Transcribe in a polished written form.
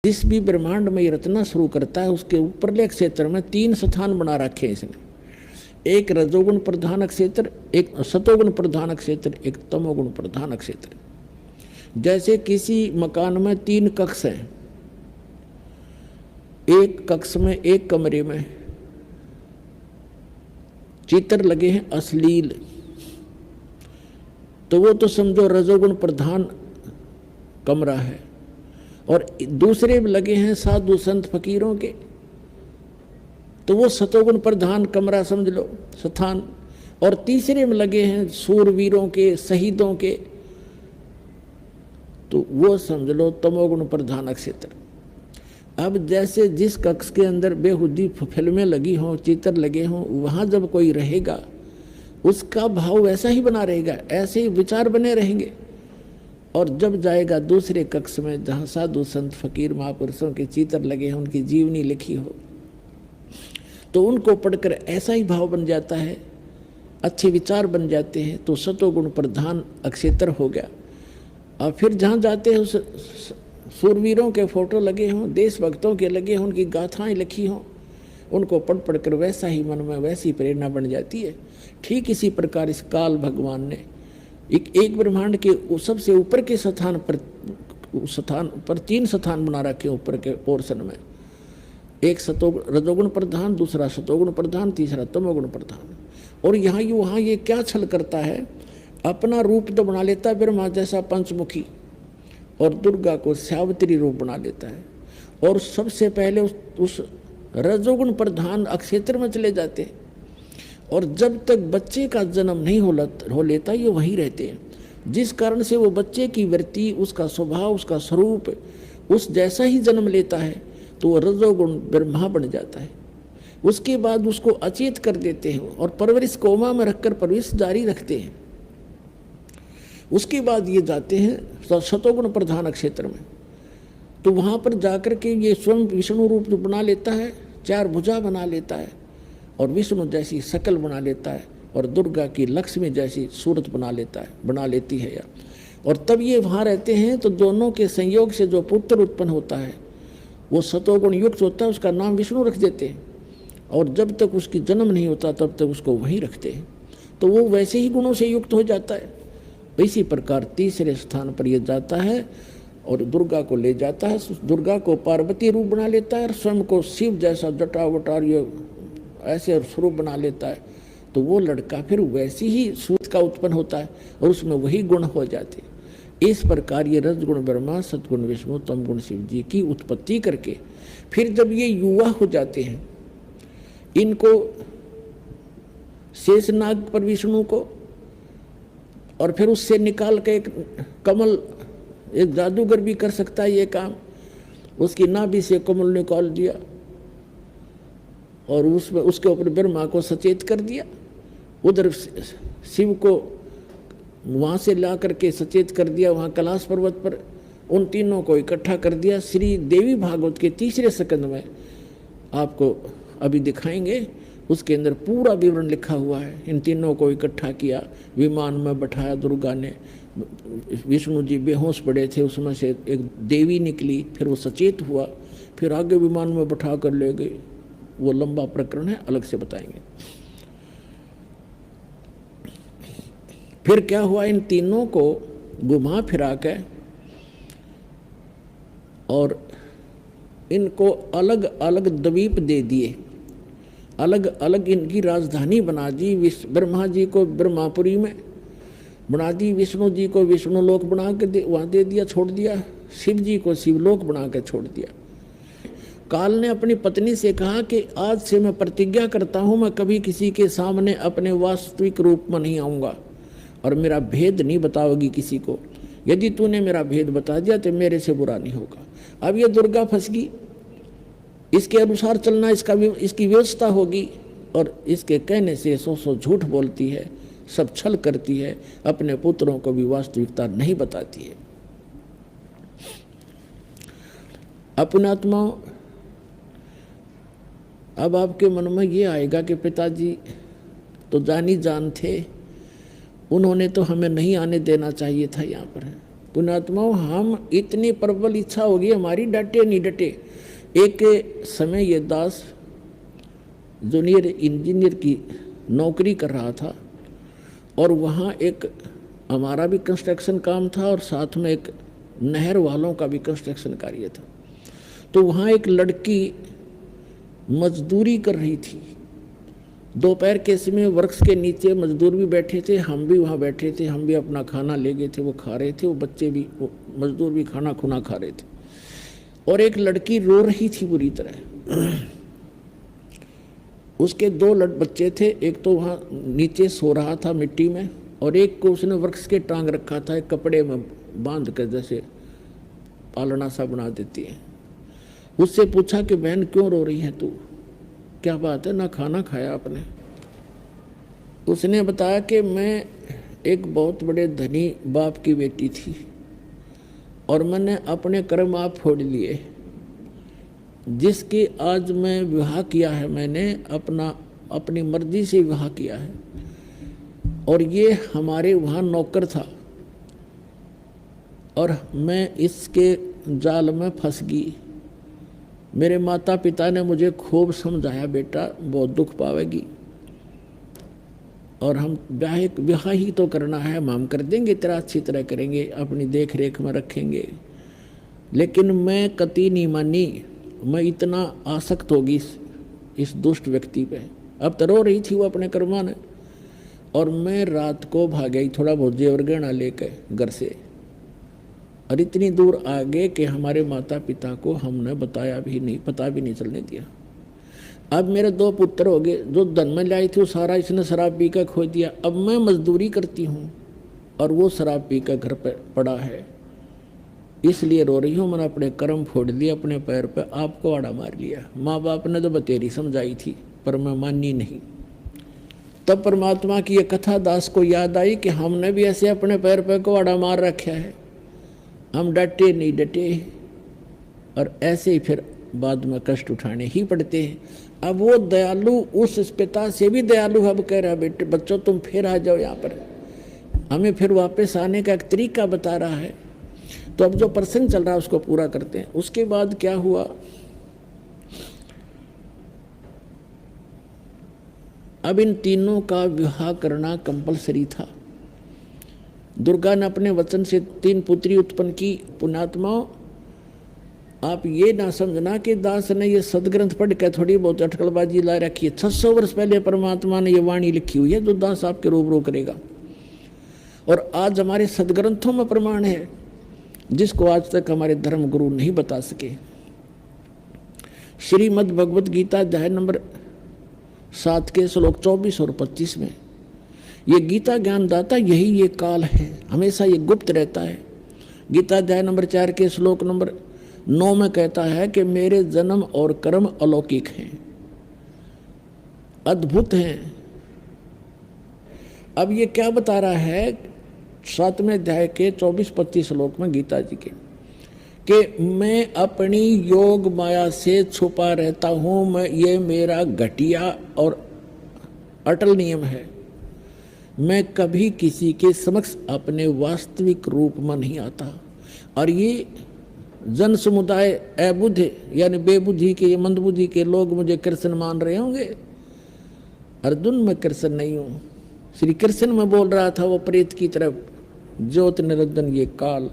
जिस भी ब्रह्मांड में ये रचना शुरू करता है उसके ऊपरले क्षेत्र में 3 स्थान बना रखे हैं इसने। एक रजोगुण प्रधान क्षेत्र, एक सतोगुण प्रधान क्षेत्र, एक तमोगुण प्रधान क्षेत्र। जैसे किसी मकान में 3 कक्ष हैं, एक कक्ष में, एक कमरे में चित्र लगे हैं अश्लील, तो वो तो समझो रजोगुण प्रधान कमरा है। और दूसरे में लगे हैं साधु संत फकीरों के, तो वो सतोगुण प्रधान कमरा समझ लो, स्थान। और तीसरे में लगे हैं सूरवीरों के, शहीदों के, तो वो समझ लो तमोगुण प्रधान क्षेत्र। अब जैसे जिस कक्ष के अंदर बेहुदी फिल्में लगी हों, चित्र लगे हों, वहाँ जब कोई रहेगा उसका भाव वैसा ही बना रहेगा, ऐसे ही विचार बने रहेंगे। और जब जाएगा दूसरे कक्ष में जहाँ साधु संत फकीर महापुरुषों के चित्र लगे हैं, उनकी जीवनी लिखी हो, तो उनको पढ़कर ऐसा ही भाव बन जाता है, अच्छे विचार बन जाते हैं, तो सतोगुण प्रधान क्षेत्र हो गया। और फिर जहाँ जाते हैं उस सूरवीरों के फोटो लगे हों, देशभक्तों के लगे हों, उनकी गाथाएं लिखी हों, उनको पढ़ पढ़कर वैसा ही मन में वैसी प्रेरणा बन जाती है। ठीक इसी प्रकार इस काल भगवान ने एक ब्रह्मांड के सबसे ऊपर के स्थान पर 3 स्थान बना रखे ऊपर के पोर्शन में। एक रजोगुण प्रधान, दूसरा सतोगुण प्रधान, तीसरा तमोगुण प्रधान। और यहाँ वहाँ ये क्या छल करता है, अपना रूप तो बना लेता है ब्रह्मा जैसा पंचमुखी, और दुर्गा को सावित्री रूप बना लेता है। और सबसे पहले उस रजोगुण प्रधान क्षेत्र में चले जाते हैं, और जब तक बच्चे का जन्म नहीं हो लेता ये वहीं रहते हैं। जिस कारण से वो बच्चे की वृत्ति, उसका स्वभाव, उसका स्वरूप उस जैसा ही जन्म लेता है, तो वो रजोगुण ब्रह्मा बन जाता है। उसके बाद उसको अचेत कर देते हैं और परवरिश कोमा में रखकर परवरिश जारी रखते हैं। उसके बाद ये जाते हैं सतोगुण प्रधान क्षेत्र में, तो वहाँ पर जाकर के ये स्वयं विष्णु रूप बना लेता है, 4 भुजा बना लेता है, और विष्णु जैसी शकल बना लेता है, और दुर्गा की लक्ष्मी जैसी सूरत बना लेती है। और तब ये वहाँ रहते हैं, तो दोनों के संयोग से जो पुत्र उत्पन्न होता है वो सतोगुण युक्त होता है, उसका नाम विष्णु रख देते हैं। और जब तक उसकी जन्म नहीं होता तब तक उसको वहीं रखते हैं, तो वो वैसे ही गुणों से युक्त हो जाता है। इसी प्रकार तीसरे स्थान पर ये जाता है और दुर्गा को ले जाता है, दुर्गा को पार्वती रूप बना लेता है, और स्वयं को शिव जैसा जटा वटार ये ऐसे स्वरूप बना लेता है। तो वो लड़का फिर वैसी ही सूरत का उत्पन्न होता है, और उसमें वही गुण हो जाते हैं। इस प्रकार ये रजगुण ब्रह्मा, सतगुण विष्णु, तमगुण शिव जी की उत्पत्ति करके फिर जब ये युवा हो जाते हैं, इनको शेषनाग पर विष्णु को, और फिर उससे निकाल के एक कमल, एक जादूगर भी कर सकता है ये काम, उसकी नाभि से कमल निकाल दिया और उसमें उसके ऊपर ब्रह्मा को सचेत कर दिया, उधर शिव को वहाँ से ला करके सचेत कर दिया वहाँ कैलाश पर्वत पर, उन तीनों को इकट्ठा कर दिया। श्री देवी भागवत के 3 स्कंद में आपको अभी दिखाएंगे, उसके अंदर पूरा विवरण लिखा हुआ है। इन तीनों को इकट्ठा किया, विमान में बैठाया दुर्गा ने, विष्णु जी बेहोश पड़े थे, उसमें से एक देवी निकली, फिर वो सचेत हुआ, फिर आगे विमान में बैठा कर ले गए। वो लंबा प्रकरण है, अलग से बताएंगे। फिर क्या हुआ, इन तीनों को घुमा फिरा के और इनको अलग अलग द्वीप दे दिए, अलग अलग इनकी राजधानी बना दी। ब्रह्मा जी को ब्रह्मापुरी में बना दी, विष्णु जी को विष्णु लोक बना के वहाँ दे दिया, छोड़ दिया, शिव जी को शिवलोक बना के छोड़ दिया। काल ने अपनी पत्नी से कहा कि आज से मैं प्रतिज्ञा करता हूँ, मैं कभी किसी के सामने अपने वास्तविक रूप में नहीं आऊँगा और मेरा भेद नहीं बताओगी किसी को। यदि तूने मेरा भेद बता दिया तो मेरे से बुरा नहीं होगा। अब ये दुर्गा फंस गई, इसके अनुसार चलना इसकी व्यवस्था होगी, और इसके कहने से 100 झूठ बोलती है, सब छल करती है, अपने पुत्रों को भी वास्तविकता नहीं बताती है। अपना आत्मा, अब आपके मन में ये आएगा कि पिताजी तो जानी जान थे, उन्होंने तो हमें नहीं आने देना चाहिए था यहाँ पर। पुण्यात्माओं, हम इतनी प्रबल इच्छा होगी हमारी, डटे नहीं डटे। एक समय ये दास जूनियर इंजीनियर की नौकरी कर रहा था और वहाँ एक हमारा भी कंस्ट्रक्शन काम था और साथ में एक नहर वालों का भी कंस्ट्रक्शन कार्य था। तो वहाँ एक लड़की मजदूरी कर रही थी। दोपहर के समय वृक्ष के नीचे मजदूर भी बैठे थे, हम भी वहाँ बैठे थे, हम भी अपना खाना ले गए थे, वो खा रहे थे, वो बच्चे भी, वो मजदूर भी खाना खुना खा रहे थे। और एक लड़की रो रही थी बुरी तरह। उसके दो बच्चे थे, एक तो वहाँ नीचे सो रहा था मिट्टी में और एक को उसने वृक्ष के टांग रखा था, एक कपड़े में बांध कर, जैसे पालना सा बना देती है। उससे पूछा कि बहन क्यों रो रही है तू, क्या बात है, ना खाना खाया आपने? उसने बताया कि मैं एक बहुत बड़े धनी बाप की बेटी थी और मैंने अपने कर्म आप फोड़ लिए, जिसकी आज मैं विवाह किया है, मैंने अपनी मर्जी से विवाह किया है और ये हमारे वहाँ नौकर था और मैं इसके जाल में फंस गई। मेरे माता पिता ने मुझे खूब समझाया, बेटा बहुत दुख पावेगी और हम ब्याह ही तो करना है, हम कर देंगे, तेरा अच्छी तरह करेंगे, अपनी देख रेख में रखेंगे। लेकिन मैं कतई नहीं मानी, मैं इतना आसक्त होगी इस दुष्ट व्यक्ति पे। अब तो रो रही थी वो अपने कर्मा ने और मैं रात को भाग गई थोड़ा बहुत जेवर गहना लेकर घर से और इतनी दूर आ गए कि हमारे माता पिता को हमने बताया भी नहीं, पता भी नहीं चलने दिया। अब मेरे दो पुत्र हो गए, जो धन में लाई थी वो सारा इसने शराब पी कर खो दिया। अब मैं मजदूरी करती हूँ और वो शराब पी कर घर पर पड़ा है, इसलिए रो रही हूँ। मैंने अपने कर्म फोड़ लिए, अपने पैर पे आपको आड़ा मार लिया। माँ बाप ने तो बतेरी समझाई थी पर मैं मानी नहीं। तब परमात्मा की ये कथा दास को याद आई कि हमने भी ऐसे अपने पैर पे को आड़ा मार रखा है, हम डटे नहीं डटे और ऐसे ही फिर बाद में कष्ट उठाने ही पड़ते हैं। अब वो दयालु उस पिता से भी दयालु अब कह रहा है, बेटे बच्चों तुम फिर आ जाओ यहाँ पर, हमें फिर वापस आने का एक तरीका बता रहा है। तो अब जो प्रसंग चल रहा है उसको पूरा करते हैं। उसके बाद क्या हुआ, अब इन तीनों का विवाह करना कंपलसरी था। दुर्गा ने अपने वचन से 3 पुत्री उत्पन्न की। पुण्यात्माओं, आप ये ना समझना कि दास ने ये सदग्रंथ पढ़ के थोड़ी बहुत अटकलबाजी ला रखी है। 600 वर्ष पहले परमात्मा ने ये वाणी लिखी हुई है जो दास आपके रूबरू करेगा और आज हमारे सदग्रंथों में प्रमाण है, जिसको आज तक हमारे धर्म गुरु नहीं बता सके। श्रीमद् भगवत गीता अध्याय नंबर 7 के श्लोक 24 और 25 में ये गीता ज्ञानदाता यही ये काल है, हमेशा ये गुप्त रहता है। गीता अध्याय नंबर 4 के श्लोक नंबर 9 में कहता है कि मेरे जन्म और कर्म अलौकिक हैं, अद्भुत हैं। अब ये क्या बता रहा है 7वें अध्याय के 24-25 श्लोक में गीता जी के कि मैं अपनी योग माया से छुपा रहता हूँ, मैं ये मेरा घटिया और अटल नियम है। मैं कभी किसी के समक्ष अपने वास्तविक रूप में नहीं आता। और ये जन समुदाय अबुद्ध यानी बेबुद्धि के, ये मंदबुद्धि के लोग मुझे कृष्ण मान रहे होंगे। अर्जुन मैं कृष्ण नहीं हूँ, श्री कृष्ण में बोल रहा था वो प्रेत की तरफ, ज्योत निरंजन ये काल।